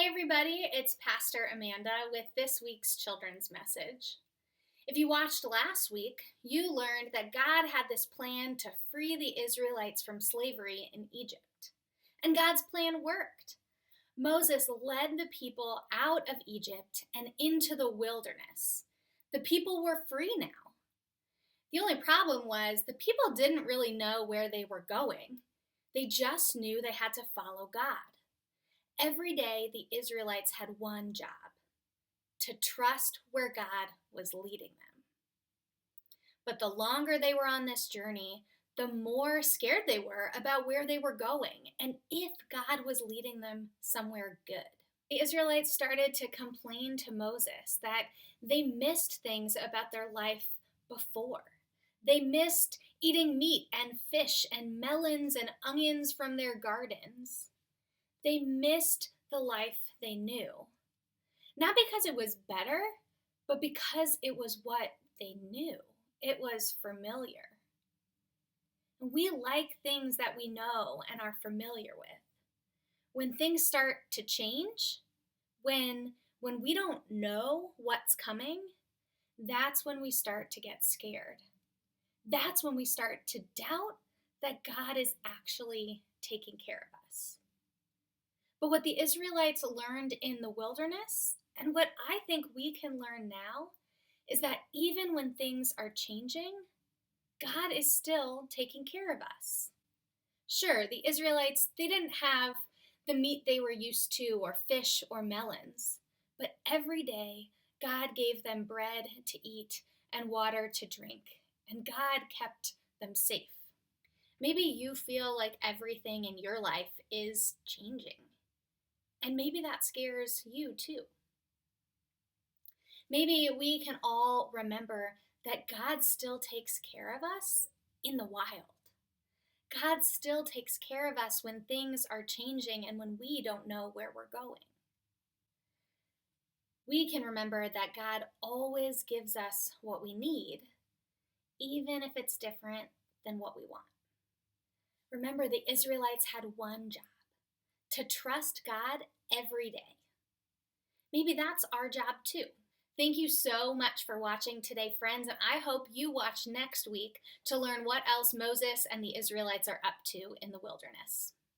Hey everybody, it's Pastor Amanda with this week's children's message. If you watched last week, you learned that God had this plan to free the Israelites from slavery in Egypt. And God's plan worked. Moses led the people out of Egypt and into the wilderness. The people were free now. The only problem was the people didn't really know where they were going. They just knew they had to follow God. Every day, the Israelites had one job: to trust where God was leading them. But the longer they were on this journey, the more scared they were about where they were going and if God was leading them somewhere good. The Israelites started to complain to Moses that they missed things about their life before. They missed eating meat and fish and melons and onions from their gardens. They missed the life they knew. Not because it was better, but because it was what they knew. It was familiar. We like things that we know and are familiar with. When things start to change, when we don't know what's coming, that's when we start to get scared. That's when we start to doubt that God is actually taking care of us. But what the Israelites learned in the wilderness, and what I think we can learn now, is that even when things are changing, God is still taking care of us. Sure, the Israelites, they didn't have the meat they were used to, or fish or melons, but every day God gave them bread to eat and water to drink, and God kept them safe. Maybe you feel like everything in your life is changing. And maybe that scares you too. Maybe we can all remember that God still takes care of us in the wild. God still takes care of us when things are changing and when we don't know where we're going. We can remember that God always gives us what we need, even if it's different than what we want. Remember, the Israelites had one job: to trust God every day. Maybe that's our job too. Thank you so much for watching today, friends, and I hope you watch next week to learn what else Moses and the Israelites are up to in the wilderness.